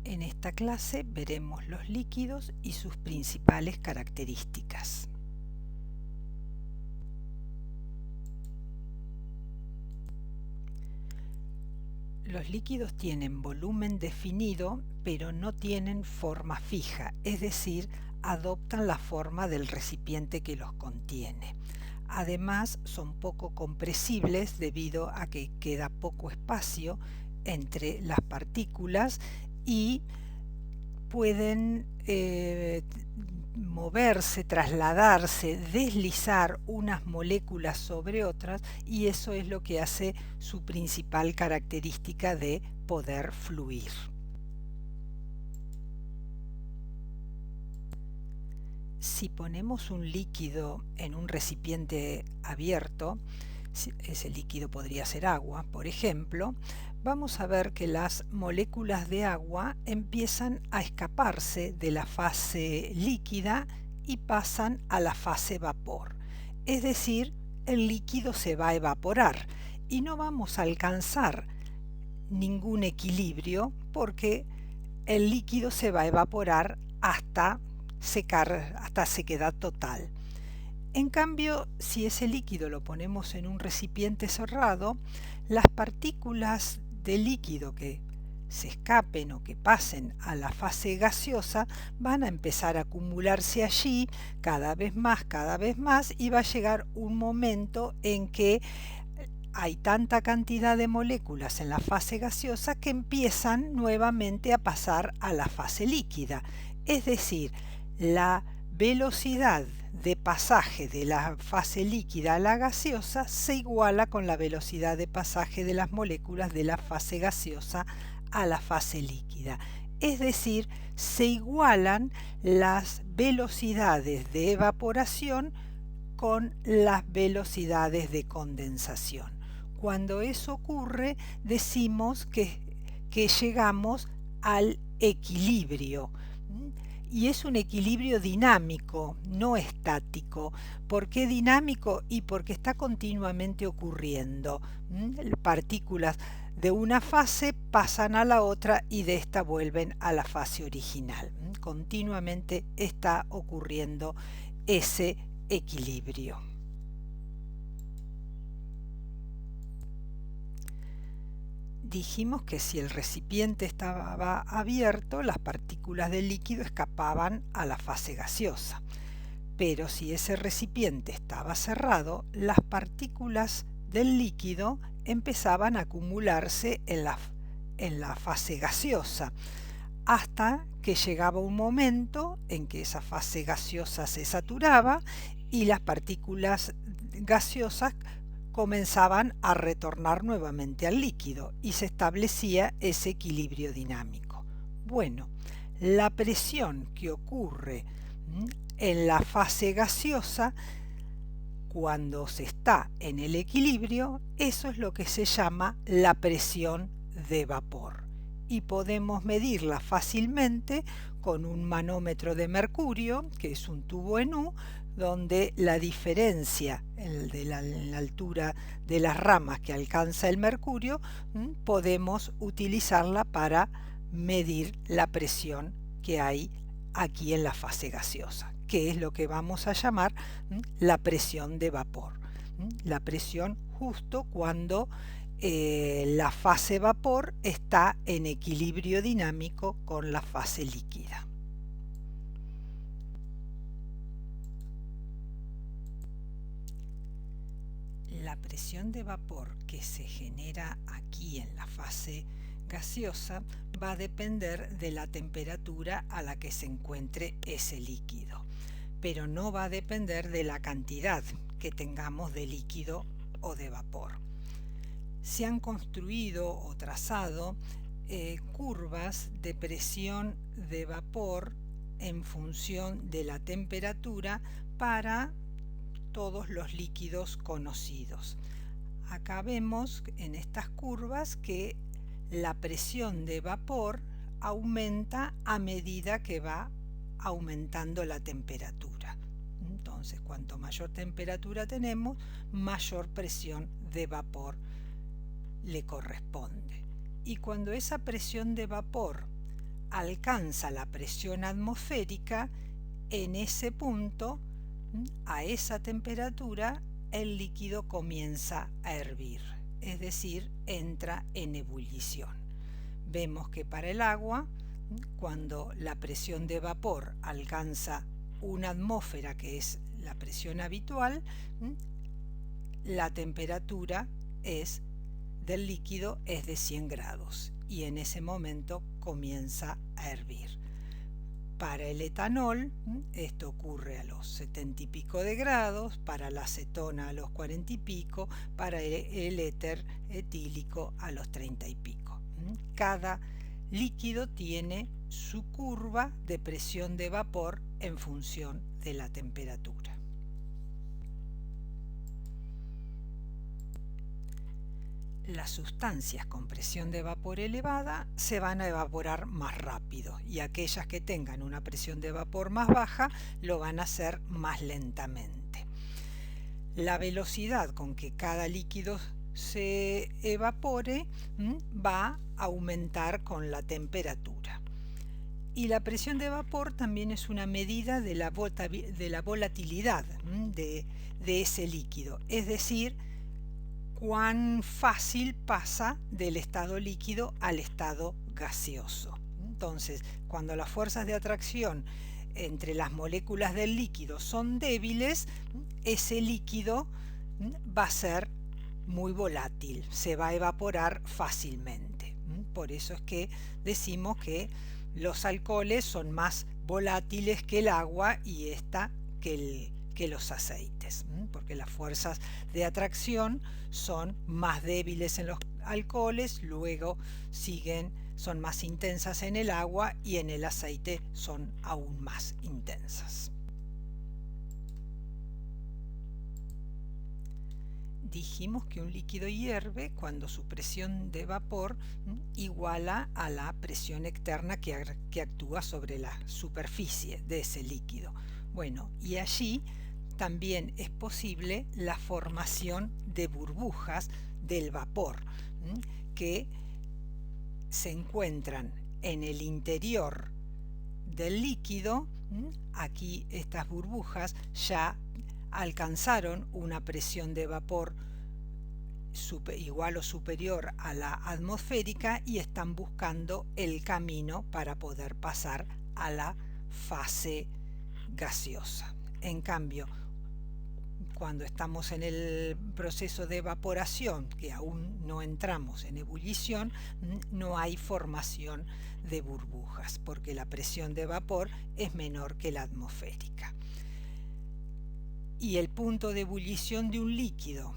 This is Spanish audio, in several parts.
En esta clase veremos los líquidos y sus principales características. Los líquidos tienen volumen definido, pero no tienen forma fija, es decir, adoptan la forma del recipiente que los contiene. Además, son poco compresibles debido a que queda poco espacio entre las partículas y pueden moverse, trasladarse, deslizar unas moléculas sobre otras, y eso es lo que hace su principal característica de poder fluir. Si ponemos un líquido en un recipiente abierto, ese líquido podría ser agua, por ejemplo, vamos a ver que las moléculas de agua empiezan a escaparse de la fase líquida y pasan a la fase vapor. Es decir, el líquido se va a evaporar y no vamos a alcanzar ningún equilibrio porque el líquido se va a evaporar hasta secar, hasta sequedad total. En cambio, si ese líquido lo ponemos en un recipiente cerrado, las partículas de líquido que se escapen o que pasen a la fase gaseosa van a empezar a acumularse allí cada vez más, y va a llegar un momento en que hay tanta cantidad de moléculas en la fase gaseosa que empiezan nuevamente a pasar a la fase líquida. Es decir, la velocidad de pasaje de la fase líquida a la gaseosa se iguala con la velocidad de pasaje de las moléculas de la fase gaseosa a la fase líquida. Es decir, se igualan las velocidades de evaporación con las velocidades de condensación. Cuando eso ocurre, decimos que llegamos al equilibrio. Y es un equilibrio dinámico, no estático. ¿Por qué dinámico? Y porque está continuamente ocurriendo. Partículas de una fase pasan a la otra y de esta vuelven a la fase original. Continuamente está ocurriendo ese equilibrio. Dijimos que si el recipiente estaba abierto, las partículas del líquido escapaban a la fase gaseosa. Pero si ese recipiente estaba cerrado, las partículas del líquido empezaban a acumularse en la fase gaseosa, hasta que llegaba un momento en que esa fase gaseosa se saturaba y las partículas gaseosas comenzaban a retornar nuevamente al líquido y se establecía ese equilibrio dinámico. Bueno, la presión que ocurre en la fase gaseosa cuando se está en el equilibrio, eso es lo que se llama la presión de vapor, y podemos medirla fácilmente con un manómetro de mercurio, que es un tubo en U, donde la diferencia en la altura de las ramas que alcanza el mercurio, podemos utilizarla para medir la presión que hay aquí en la fase gaseosa, que es lo que vamos a llamar la presión de vapor. La presión justo cuando la fase vapor está en equilibrio dinámico con la fase líquida. La presión de vapor que se genera aquí en la fase gaseosa va a depender de la temperatura a la que se encuentre ese líquido, pero no va a depender de la cantidad que tengamos de líquido o de vapor. Se han construido o trazado curvas de presión de vapor en función de la temperatura para todos los líquidos conocidos. Acá vemos en estas curvas que la presión de vapor aumenta a medida que va aumentando la temperatura. Entonces, cuanto mayor temperatura tenemos, mayor presión de vapor le corresponde. Y cuando esa presión de vapor alcanza la presión atmosférica, en ese punto, a esa temperatura, el líquido comienza a hervir, es decir, entra en ebullición. Vemos que para el agua, cuando la presión de vapor alcanza una atmósfera, que es la presión habitual, la temperatura del líquido es de 100 grados y en ese momento comienza a hervir. Para el etanol, esto ocurre a los 70 y pico de grados, para la acetona a los 40 y pico, para el éter etílico a los 30 y pico. Cada líquido tiene su curva de presión de vapor en función de la temperatura. Las sustancias con presión de vapor elevada se van a evaporar más rápido y aquellas que tengan una presión de vapor más baja lo van a hacer más lentamente. La velocidad con que cada líquido se evapore va a aumentar con la temperatura. Y la presión de vapor también es una medida de la volatilidad de ese líquido, es decir, cuán fácil pasa del estado líquido al estado gaseoso. Entonces, cuando las fuerzas de atracción entre las moléculas del líquido son débiles, ese líquido va a ser muy volátil, se va a evaporar fácilmente. Por eso es que decimos que los alcoholes son más volátiles que el agua y que los aceites, porque las fuerzas de atracción son más débiles en los alcoholes, luego son más intensas en el agua y en el aceite son aún más intensas. Dijimos que un líquido hierve cuando su presión de vapor iguala a la presión externa que actúa sobre la superficie de ese líquido. Bueno, y allí también es posible la formación de burbujas del vapor que se encuentran en el interior del líquido. Aquí estas burbujas ya alcanzaron una presión de vapor igual o superior a la atmosférica y están buscando el camino para poder pasar a la fase gaseosa. En cambio, cuando estamos en el proceso de evaporación, que aún no entramos en ebullición, no hay formación de burbujas, porque la presión de vapor es menor que la atmosférica. Y el punto de ebullición de un líquido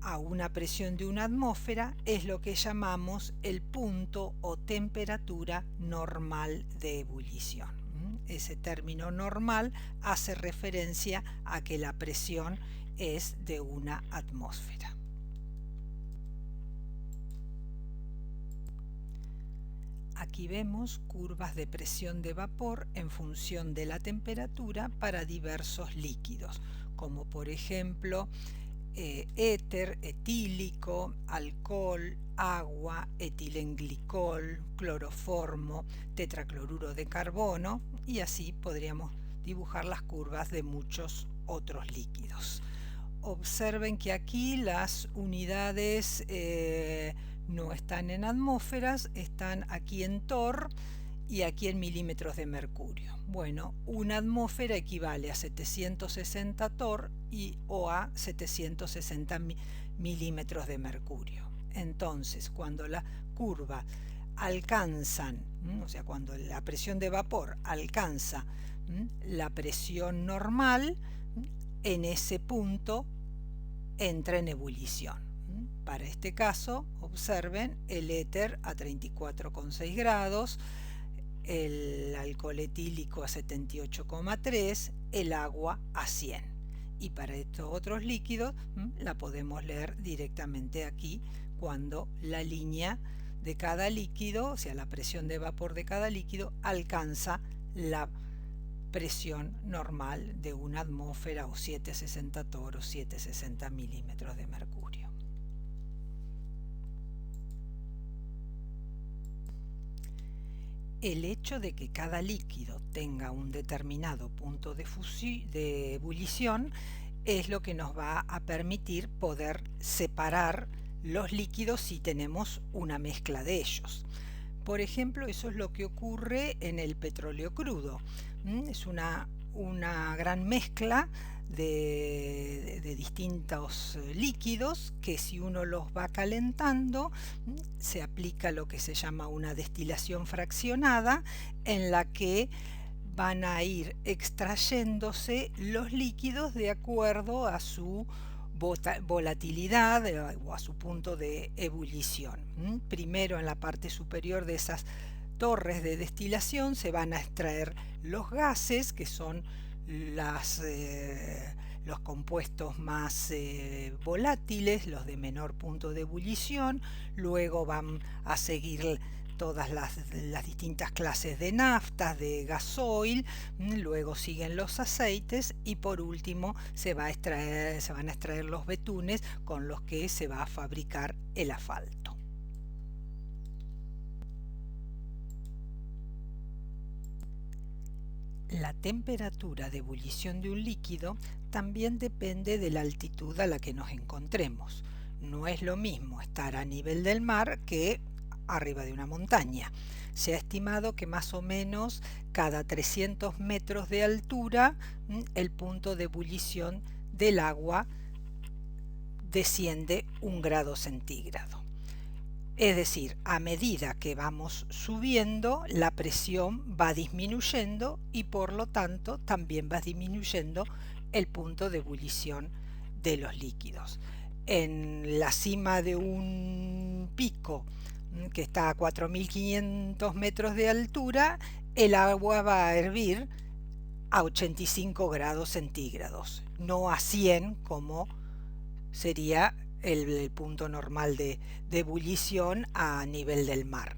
a una presión de una atmósfera es lo que llamamos el punto o temperatura normal de ebullición. Ese término normal hace referencia a que la presión es de una atmósfera. Aquí vemos curvas de presión de vapor en función de la temperatura para diversos líquidos, como por ejemplo éter, etílico, alcohol, agua, etilenglicol, cloroformo, tetracloruro de carbono, y así podríamos dibujar las curvas de muchos otros líquidos. Observen que aquí las unidades no están en atmósferas, están aquí en torr y aquí en milímetros de mercurio. Bueno, una atmósfera equivale a 760 torr o a 760 milímetros de mercurio. Entonces, cuando la curva alcanzan, o sea, cuando la presión de vapor alcanza la presión normal, en ese punto entra en ebullición. Para este caso, observen el éter a 34,6 grados, el alcohol etílico a 78,3, el agua a 100. Y para estos otros líquidos la podemos leer directamente aquí cuando la línea de cada líquido, o sea, la presión de vapor de cada líquido, alcanza la presión normal de una atmósfera o 760 torr o 760 milímetros de mercurio. el hecho de que cada líquido tenga un determinado punto de ebullición es lo que nos va a permitir poder separar los líquidos si tenemos una mezcla de ellos. Por ejemplo, eso es lo que ocurre en el petróleo crudo. Es una gran mezcla de distintos líquidos que si uno los va calentando se aplica lo que se llama una destilación fraccionada, en la que van a ir extrayéndose los líquidos de acuerdo a su volatilidad o a su punto de ebullición. Primero, en la parte superior de esas torres de destilación se van a extraer los gases, que son los compuestos más volátiles, los de menor punto de ebullición. Luego van a seguir todas las distintas clases de naftas, de gasoil, luego siguen los aceites y por último se van a extraer los betunes con los que se va a fabricar el asfalto. La temperatura de ebullición de un líquido también depende de la altitud a la que nos encontremos. No es lo mismo estar a nivel del mar que arriba de una montaña. Se ha estimado que más o menos cada 300 metros de altura el punto de ebullición del agua desciende 1 grado centígrado. Es decir, a medida que vamos subiendo, la presión va disminuyendo y por lo tanto también va disminuyendo el punto de ebullición de los líquidos. En la cima de un pico que está a 4.500 metros de altura, el agua va a hervir a 85 grados centígrados, no a 100 como sería el punto normal de ebullición a nivel del mar.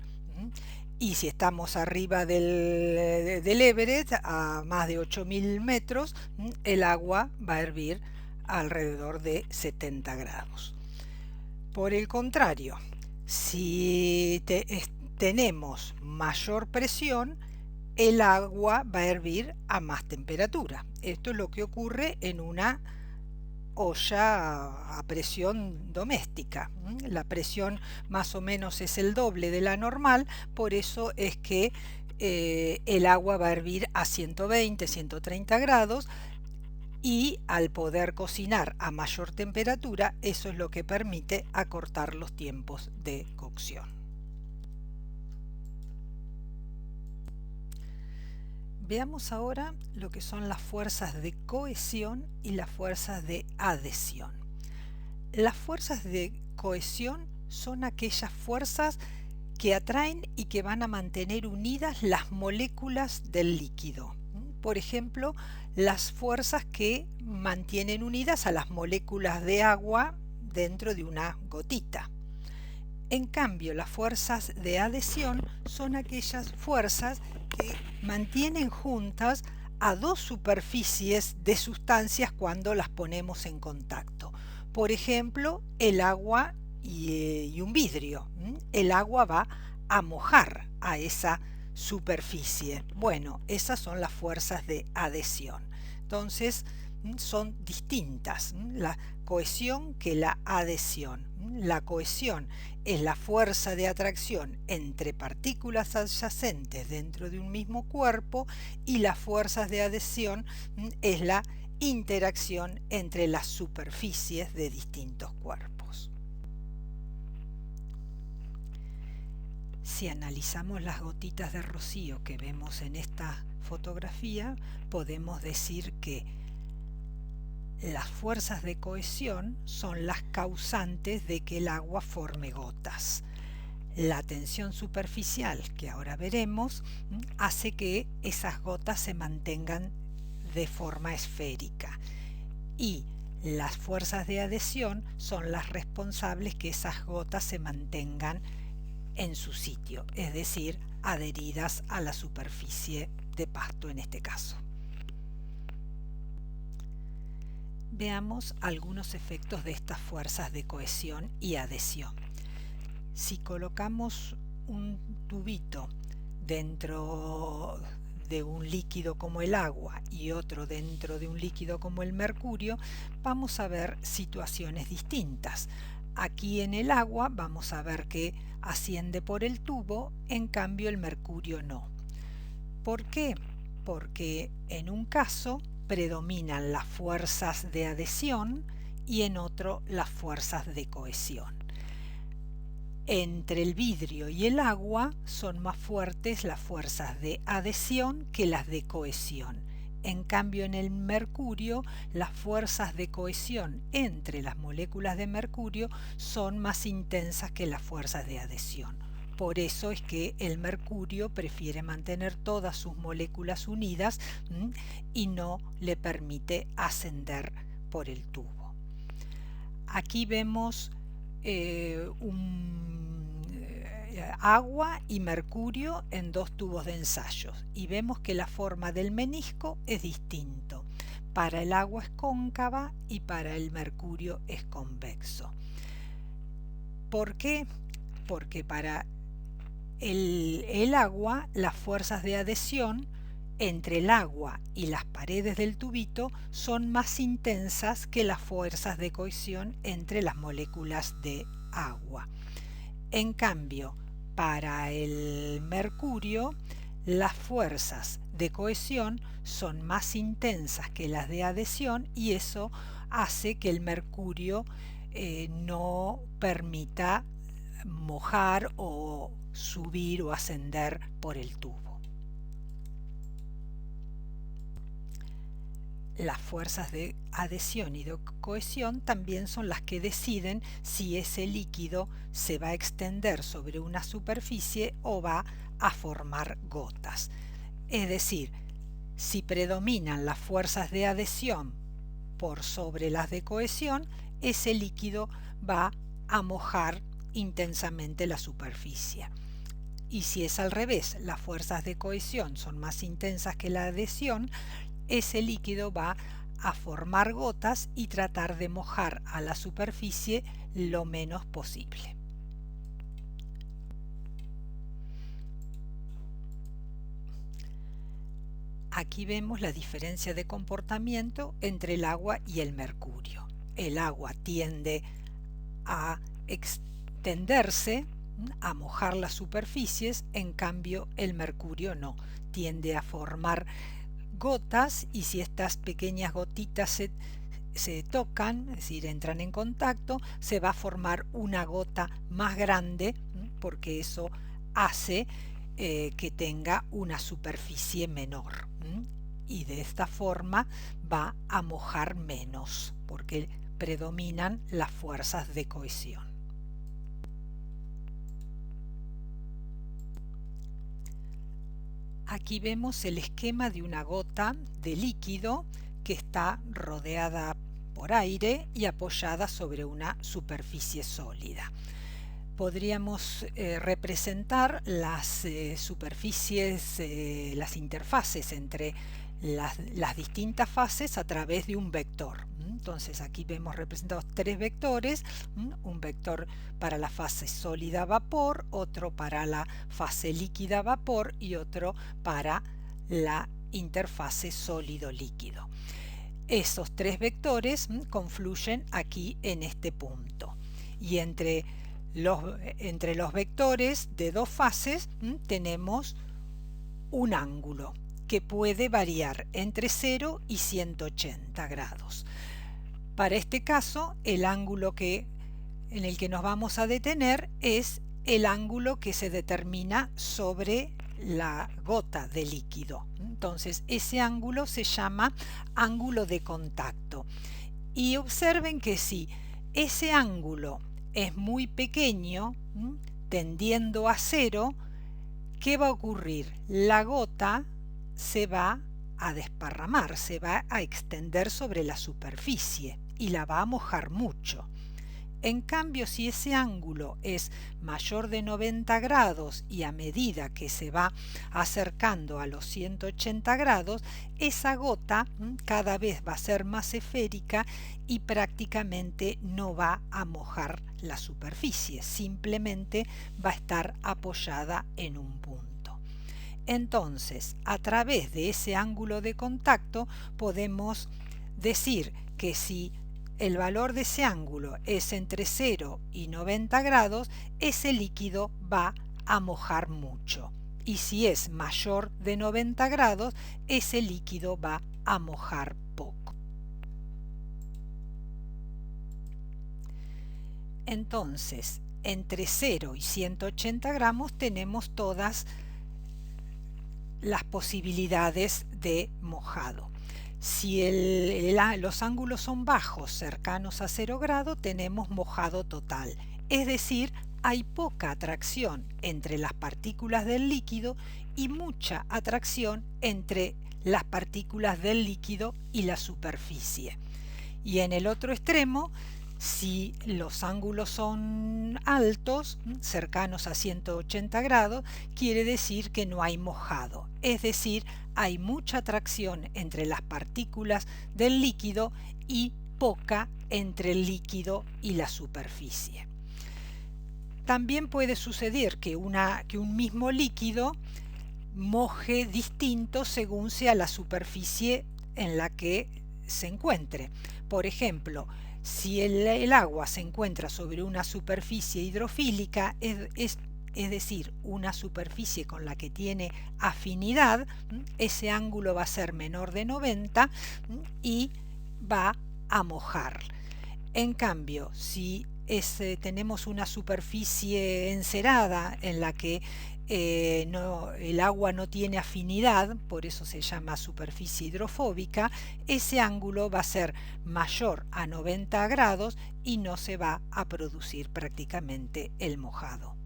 Y si estamos arriba del Everest, a más de 8.000 metros, el agua va a hervir alrededor de 70 grados. Por el contrario, si tenemos mayor presión, el agua va a hervir a más temperatura. Esto es lo que ocurre en una olla a presión doméstica. La presión más o menos es el doble de la normal, por eso es que el agua va a hervir a 120, 130 grados, y al poder cocinar a mayor temperatura, eso es lo que permite acortar los tiempos de cocción. Veamos ahora lo que son las fuerzas de cohesión y las fuerzas de adhesión. Las fuerzas de cohesión son aquellas fuerzas que atraen y que van a mantener unidas las moléculas del líquido. Por ejemplo, las fuerzas que mantienen unidas a las moléculas de agua dentro de una gotita. En cambio, las fuerzas de adhesión son aquellas fuerzas que mantienen juntas a dos superficies de sustancias cuando las ponemos en contacto. Por ejemplo, el agua y un vidrio. El agua va a mojar a esa superficie. Bueno, esas son las fuerzas de adhesión. Entonces, son distintas la cohesión que la adhesión. La cohesión es la fuerza de atracción entre partículas adyacentes dentro de un mismo cuerpo, y las fuerzas de adhesión es la interacción entre las superficies de distintos cuerpos. Si analizamos las gotitas de rocío que vemos en esta fotografía, podemos decir que las fuerzas de cohesión son las causantes de que el agua forme gotas. La tensión superficial, que ahora veremos, hace que esas gotas se mantengan de forma esférica. Y las fuerzas de adhesión son las responsables que esas gotas se mantengan en su sitio, es decir, adheridas a la superficie de pasto en este caso. Veamos algunos efectos de estas fuerzas de cohesión y adhesión. Si colocamos un tubito dentro de un líquido como el agua y otro dentro de un líquido como el mercurio, vamos a ver situaciones distintas. Aquí en el agua vamos a ver que asciende por el tubo, en cambio el mercurio no. ¿Por qué? Porque en un caso predominan las fuerzas de adhesión y en otro las fuerzas de cohesión. Entre el vidrio y el agua son más fuertes las fuerzas de adhesión que las de cohesión. En cambio, en el mercurio, las fuerzas de cohesión entre las moléculas de mercurio son más intensas que las fuerzas de adhesión. Por eso es que el mercurio prefiere mantener todas sus moléculas unidas y no le permite ascender por el tubo. Aquí vemos agua y mercurio en dos tubos de ensayos y vemos que la forma del menisco es distinto. Para el agua es cóncava y para el mercurio es convexo. ¿Por qué? Porque para el agua las fuerzas de adhesión entre el agua y las paredes del tubito son más intensas que las fuerzas de cohesión entre las moléculas de agua. En cambio, para el mercurio, las fuerzas de cohesión son más intensas que las de adhesión y eso hace que el mercurio no permita mojar o subir o ascender por el tubo. Las fuerzas de adhesión y de cohesión también son las que deciden si ese líquido se va a extender sobre una superficie o va a formar gotas. Es decir, si predominan las fuerzas de adhesión por sobre las de cohesión, ese líquido va a mojar intensamente la superficie. Y si es al revés, las fuerzas de cohesión son más intensas que la adhesión, ese líquido va a formar gotas y tratar de mojar a la superficie lo menos posible. Aquí vemos la diferencia de comportamiento entre el agua y el mercurio. El agua tiende a extenderse, a mojar las superficies, en cambio el mercurio no, tiende a formar gotas y si estas pequeñas gotitas se tocan, es decir, entran en contacto, se va a formar una gota más grande porque eso hace que tenga una superficie menor y de esta forma va a mojar menos porque predominan las fuerzas de cohesión. Aquí vemos el esquema de una gota de líquido que está rodeada por aire y apoyada sobre una superficie sólida. Podríamos representar las superficies, las interfaces entre las distintas fases a través de un vector. Entonces aquí vemos representados tres vectores, un vector para la fase sólida-vapor, otro para la fase líquida-vapor y otro para la interfase sólido-líquido. Esos tres vectores confluyen aquí en este punto y entre los vectores de dos fases tenemos un ángulo que puede variar entre 0 y 180 grados. Para este caso, el ángulo en el que nos vamos a detener es el ángulo que se determina sobre la gota de líquido. Entonces, ese ángulo se llama ángulo de contacto. Y observen que si ese ángulo es muy pequeño, tendiendo a 0, ¿qué va a ocurrir? La gota se va a desparramar, se va a extender sobre la superficie y la va a mojar mucho. En cambio, si ese ángulo es mayor de 90 grados y a medida que se va acercando a los 180 grados, esa gota cada vez va a ser más esférica y prácticamente no va a mojar la superficie, simplemente va a estar apoyada en un punto. Entonces, a través de ese ángulo de contacto podemos decir que si el valor de ese ángulo es entre 0 y 90 grados, ese líquido va a mojar mucho. Y si es mayor de 90 grados, ese líquido va a mojar poco. Entonces, entre 0 y 180 gramos tenemos todas las posibilidades de mojado. Si los ángulos son bajos, cercanos a 0 grado, tenemos mojado total. Es decir, hay poca atracción entre las partículas del líquido y mucha atracción entre las partículas del líquido y la superficie. Y en el otro extremo, si los ángulos son altos, cercanos a 180 grados, quiere decir que no hay mojado. Es decir, hay mucha atracción entre las partículas del líquido y poca entre el líquido y la superficie. También puede suceder que un mismo líquido moje distinto según sea la superficie en la que se encuentre. Por ejemplo, si el agua se encuentra sobre una superficie hidrofílica, es decir, una superficie con la que tiene afinidad, ese ángulo va a ser menor de 90 y va a mojar. En cambio, si tenemos una superficie encerada en la que el agua no tiene afinidad, por eso se llama superficie hidrofóbica, ese ángulo va a ser mayor a 90 grados y no se va a producir prácticamente el mojado.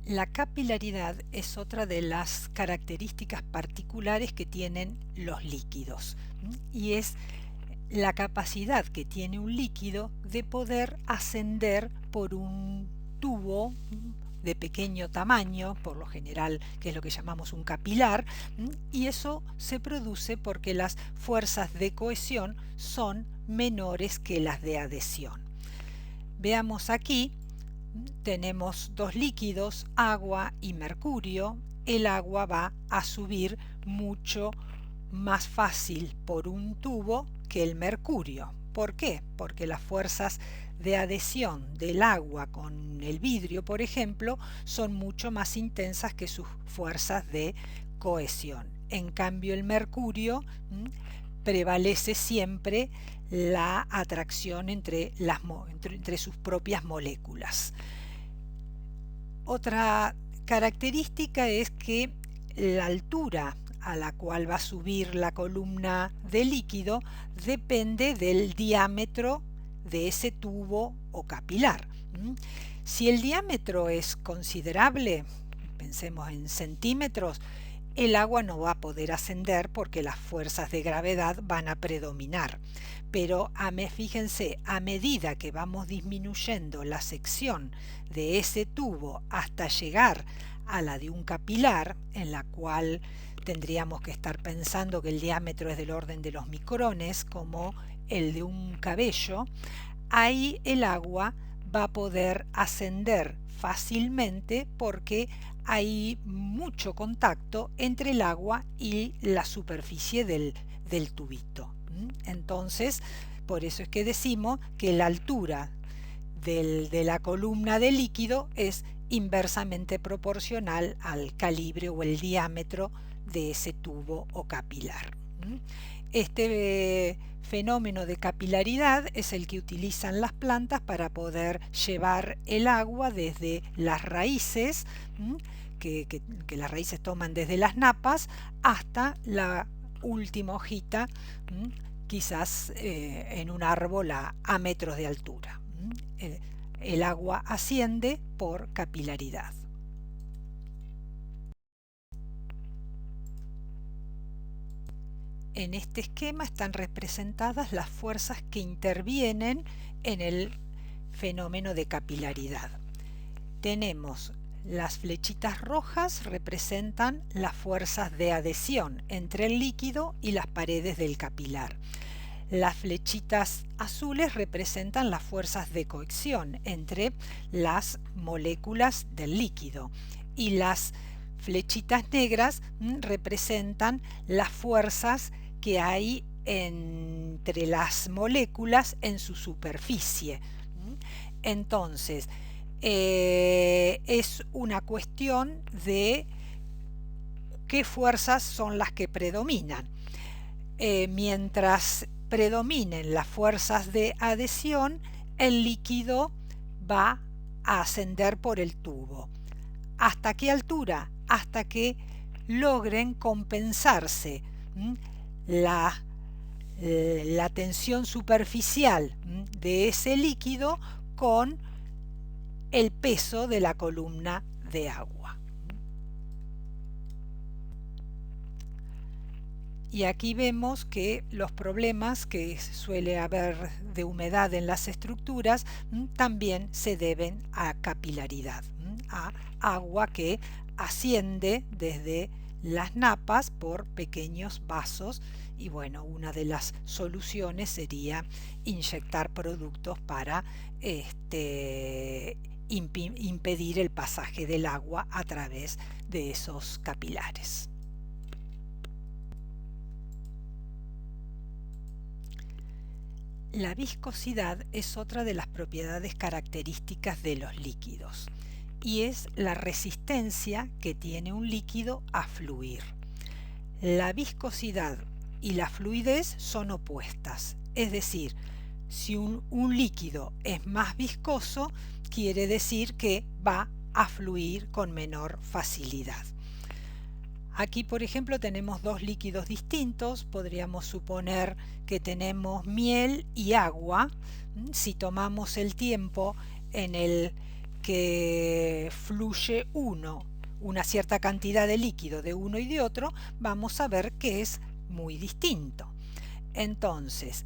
La capilaridad es otra de las características particulares que tienen los líquidos y es la capacidad que tiene un líquido de poder ascender por un tubo de pequeño tamaño, por lo general, que es lo que llamamos un capilar, y eso se produce porque las fuerzas de cohesión son menores que las de adhesión. Veamos aquí, tenemos dos líquidos, agua y mercurio. El agua va a subir mucho más fácil por un tubo que el mercurio. ¿Por qué? Porque las fuerzas de adhesión del agua con el vidrio, por ejemplo, son mucho más intensas que sus fuerzas de cohesión. En cambio, el mercurio prevalece siempre la atracción entre sus propias moléculas. Otra característica es que la altura a la cual va a subir la columna de líquido depende del diámetro de ese tubo o capilar. Si el diámetro es considerable, pensemos en centímetros, el agua no va a poder ascender porque las fuerzas de gravedad van a predominar. Pero fíjense, a medida que vamos disminuyendo la sección de ese tubo hasta llegar a la de un capilar, en la cual tendríamos que estar pensando que el diámetro es del orden de los micrones, como el de un cabello, ahí el agua va a poder ascender fácilmente porque hay mucho contacto entre el agua y la superficie del tubito. Entonces, por eso es que decimos que la altura de la columna de líquido es inversamente proporcional al calibre o el diámetro de ese tubo o capilar. Este fenómeno de capilaridad es el que utilizan las plantas para poder llevar el agua desde las raíces, que las raíces toman desde las napas, hasta la última hojita, quizás en un árbol a metros de altura. El agua asciende por capilaridad. En este esquema están representadas las fuerzas que intervienen en el fenómeno de capilaridad. Tenemos las flechitas rojas, representan las fuerzas de adhesión entre el líquido y las paredes del capilar. Las flechitas azules representan las fuerzas de cohesión entre las moléculas del líquido y las flechitas negras representan las fuerzas que hay entre las moléculas en su superficie. Entonces, es una cuestión de qué fuerzas son las que predominan. Mientras predominen las fuerzas de adhesión, el líquido va a ascender por el tubo. ¿Hasta qué altura? Hasta que logren compensarse la tensión superficial de ese líquido con el peso de la columna de agua. Y aquí vemos que los problemas que suele haber de humedad en las estructuras también se deben a capilaridad, a agua que asciende desde las napas por pequeños vasos. Y bueno, una de las soluciones sería inyectar productos para impedir el pasaje del agua a través de esos capilares. La viscosidad es otra de las propiedades características de los líquidos y es la resistencia que tiene un líquido a fluir. La viscosidad y la fluidez son opuestas, es decir, si un líquido es más viscoso, quiere decir que va a fluir con menor facilidad. Aquí, por ejemplo, tenemos dos líquidos distintos. Podríamos suponer que tenemos miel y agua. Si tomamos el tiempo en el que fluye una cierta cantidad de líquido de uno y de otro, vamos a ver que es muy distinto. Entonces,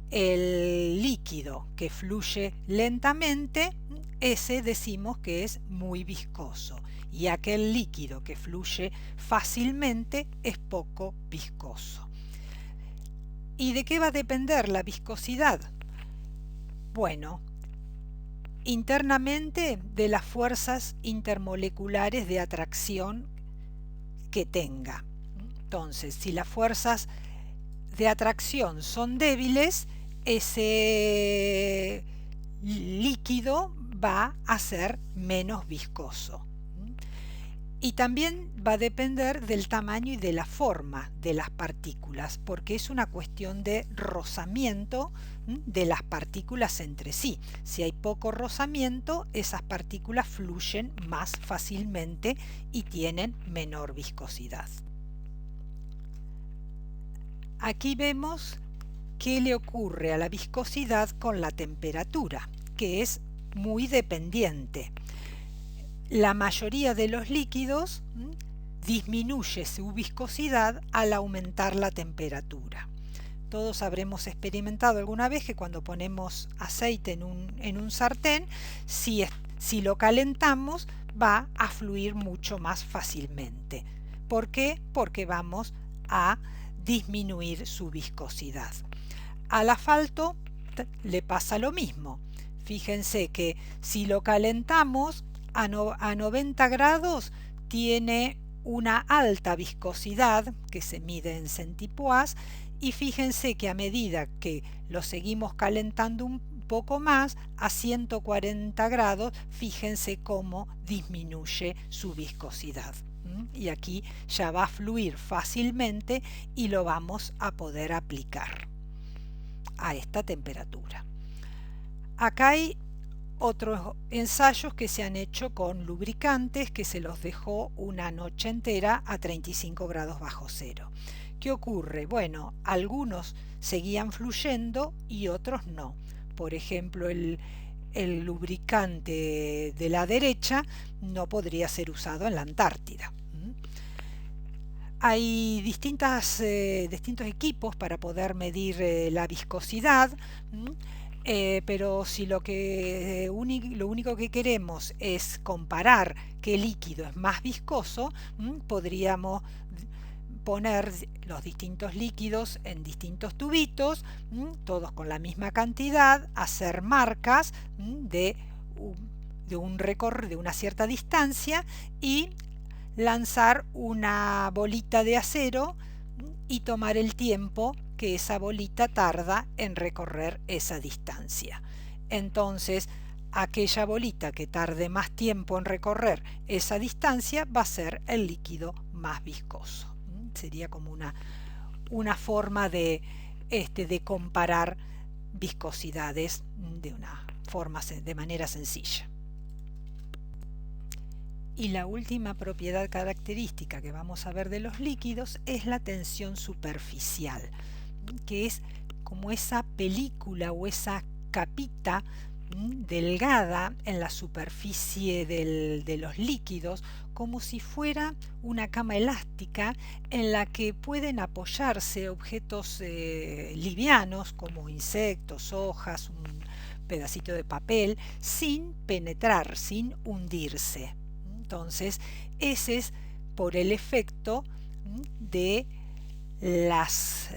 el líquido que fluye lentamente, ese decimos que es muy viscoso. Y aquel líquido que fluye fácilmente es poco viscoso. ¿Y de qué va a depender la viscosidad? Bueno, internamente de las fuerzas intermoleculares de atracción que tenga. Entonces, si las fuerzas de atracción son débiles, ese líquido va a ser menos viscoso. Y también va a depender del tamaño y de la forma de las partículas, porque es una cuestión de rozamiento de las partículas entre sí. Si hay poco rozamiento, esas partículas fluyen más fácilmente y tienen menor viscosidad. Aquí vemos qué le ocurre a la viscosidad con la temperatura, que es muy dependiente. La mayoría de los líquidos disminuye su viscosidad al aumentar la temperatura. Todos habremos experimentado alguna vez que cuando ponemos aceite en un sartén, si lo calentamos, va a fluir mucho más fácilmente. ¿Por qué? Porque vamos a disminuir su viscosidad. Al asfalto le pasa lo mismo. Fíjense que si lo calentamos a 90 grados tiene una alta viscosidad que se mide en centipoise, y fíjense que a medida que lo seguimos calentando un poco más a 140 grados, fíjense cómo disminuye su viscosidad. Y aquí ya va a fluir fácilmente y lo vamos a poder aplicar a esta temperatura. Acá hay otros ensayos que se han hecho con lubricantes que se los dejó una noche entera a 35 grados bajo cero. ¿Qué ocurre? Bueno, algunos seguían fluyendo y otros no. Por ejemplo, el lubricante de la derecha no podría ser usado en la Antártida. Hay distintos equipos para poder medir la viscosidad. Pero si lo único que queremos es comparar qué líquido es más viscoso, podríamos poner los distintos líquidos en distintos tubitos, todos con la misma cantidad, hacer marcas de una cierta distancia y lanzar una bolita de acero y tomar el tiempo que esa bolita tarda en recorrer esa distancia. Entonces, aquella bolita que tarde más tiempo en recorrer esa distancia va a ser el líquido más viscoso. Sería como una forma de comparar viscosidades de manera sencilla. Y la última propiedad característica que vamos a ver de los líquidos es la tensión superficial, que es como esa película o esa capita delgada en la superficie de los líquidos, como si fuera una cama elástica en la que pueden apoyarse objetos livianos como insectos, hojas, un pedacito de papel, sin penetrar, sin hundirse. Entonces, ese es por el efecto de las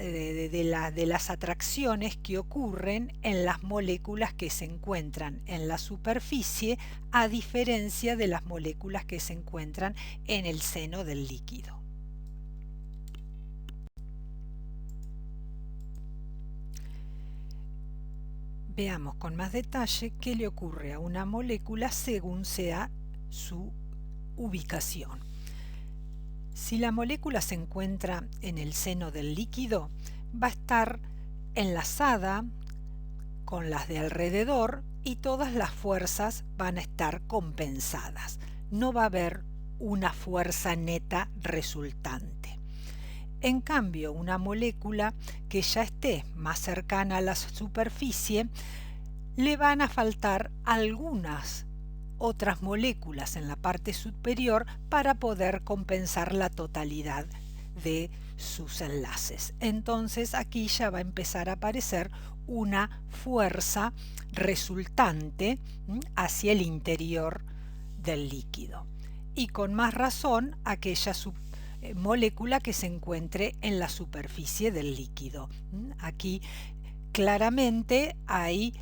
atracciones que ocurren en las moléculas que se encuentran en la superficie, a diferencia de las moléculas que se encuentran en el seno del líquido. Veamos con más detalle qué le ocurre a una molécula según sea su ubicación. Si la molécula se encuentra en el seno del líquido, va a estar enlazada con las de alrededor y todas las fuerzas van a estar compensadas. No va a haber una fuerza neta resultante. En cambio, una molécula que ya esté más cercana a la superficie, le van a faltar algunas otras moléculas en la parte superior para poder compensar la totalidad de sus enlaces. Entonces aquí ya va a empezar a aparecer una fuerza resultante hacia el interior del líquido, y con más razón aquella molécula que se encuentre en la superficie del líquido. Aquí claramente hay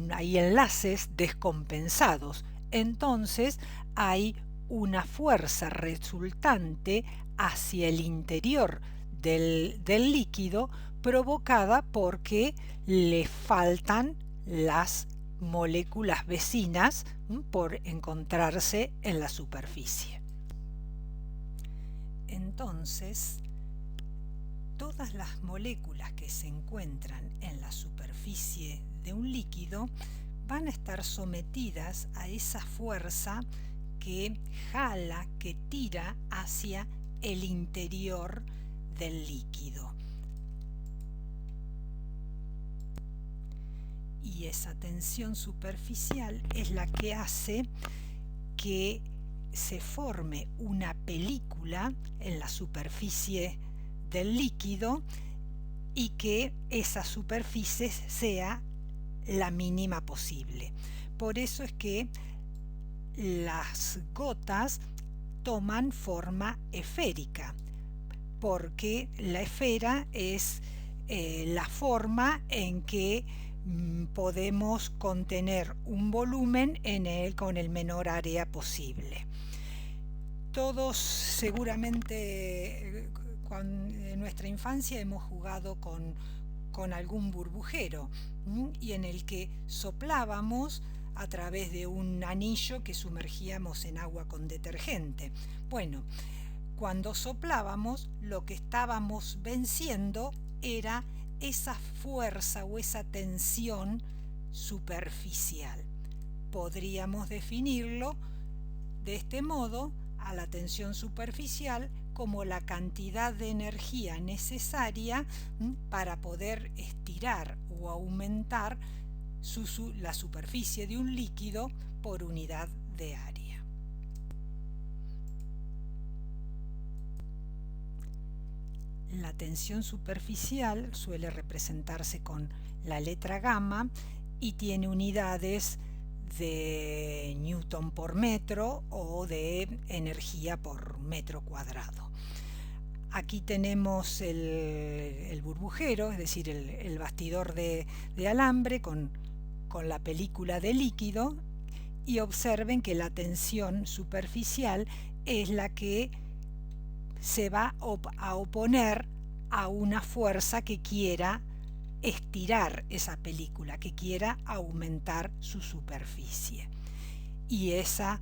enlaces descompensados, entonces hay una fuerza resultante hacia el interior del líquido provocada porque le faltan las moléculas vecinas por encontrarse en la superficie. Entonces, todas las moléculas que se encuentran en la superficie de un líquido van a estar sometidas a esa fuerza que jala, que tira hacia el interior del líquido. Y esa tensión superficial es la que hace que se forme una película en la superficie del líquido y que esa superficie sea la mínima posible. Por eso es que las gotas toman forma esférica, porque la esfera es la forma en que podemos contener un volumen con el menor área posible. Todos seguramente en nuestra infancia hemos jugado con algún burbujero y en el que soplábamos a través de un anillo que sumergíamos en agua con detergente. Bueno, cuando soplábamos, lo que estábamos venciendo era esa fuerza o esa tensión superficial. Podríamos definirlo de este modo a la tensión superficial como la cantidad de energía necesaria para poder estirar o aumentar la superficie de un líquido por unidad de área. La tensión superficial suele representarse con la letra gamma y tiene unidades de newton por metro o de energía por metro cuadrado. Aquí tenemos el burbujero, es decir, el bastidor de alambre con la película de líquido, y observen que la tensión superficial es la que se va a oponer a una fuerza que quiera estirar esa película, que quiera aumentar su superficie. Y esa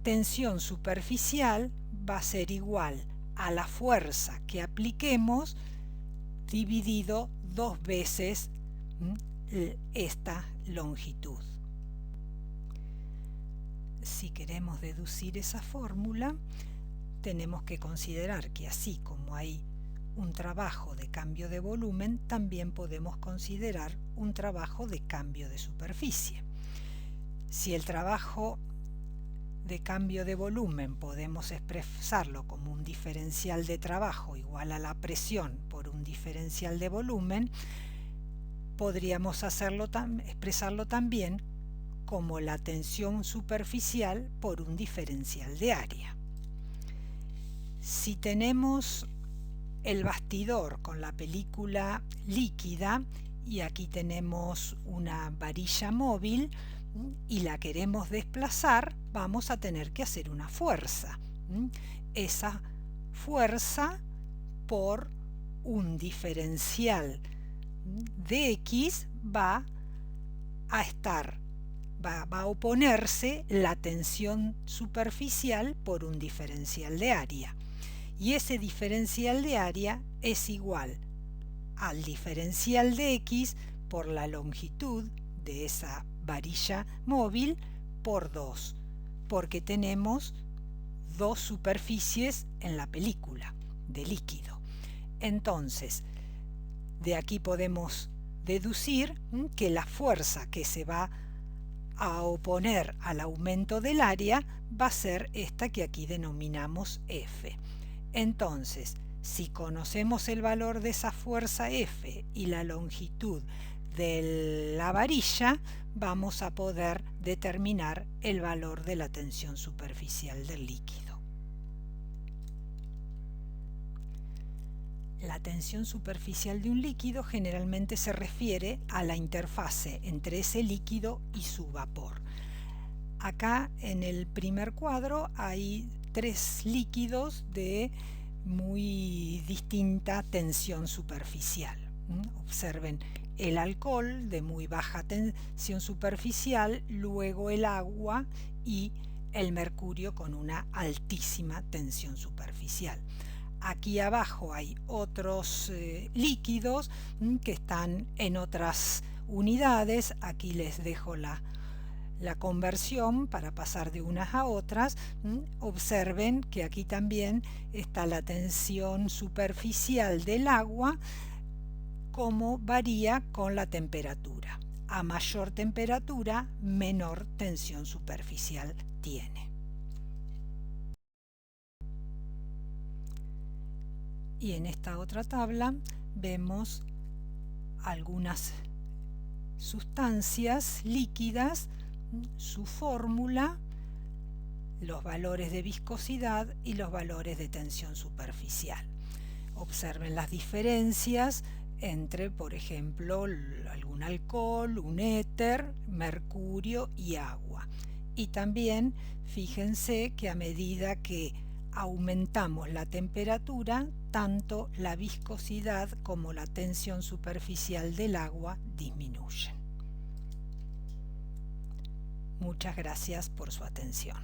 tensión superficial va a ser igual a la fuerza que apliquemos dividido 2 veces esta longitud. Si queremos deducir esa fórmula, tenemos que considerar que así como hay un trabajo de cambio de volumen, también podemos considerar un trabajo de cambio de superficie. Si el trabajo de cambio de volumen podemos expresarlo como un diferencial de trabajo igual a la presión por un diferencial de volumen, podríamos expresarlo también como la tensión superficial por un diferencial de área. Si tenemos el bastidor con la película líquida y aquí tenemos una varilla móvil y la queremos desplazar, vamos a tener que hacer una fuerza. Esa fuerza por un diferencial de X va a oponerse la tensión superficial por un diferencial de área. Y ese diferencial de área es igual al diferencial de X por la longitud de esa varilla móvil por 2, porque tenemos 2 superficies en la película de líquido. Entonces, de aquí podemos deducir que la fuerza que se va a oponer al aumento del área va a ser esta que aquí denominamos F. Entonces, si conocemos el valor de esa fuerza F y la longitud de la varilla, vamos a poder determinar el valor de la tensión superficial del líquido. La tensión superficial de un líquido generalmente se refiere a la interfase entre ese líquido y su vapor. Acá en el primer cuadro hay 3 líquidos de muy distinta tensión superficial. Observen el alcohol de muy baja tensión superficial, luego el agua y el mercurio con una altísima tensión superficial. Aquí abajo hay otros líquidos que están en otras unidades. Aquí les dejo la conversión para pasar de unas a otras. Observen que aquí también está la tensión superficial del agua, cómo varía con la temperatura. A mayor temperatura, menor tensión superficial tiene. Y en esta otra tabla vemos algunas sustancias líquidas, su fórmula, los valores de viscosidad y los valores de tensión superficial. Observen las diferencias entre, por ejemplo, algún alcohol, un éter, mercurio y agua. Y también fíjense que a medida que aumentamos la temperatura, tanto la viscosidad como la tensión superficial del agua disminuyen. Muchas gracias por su atención.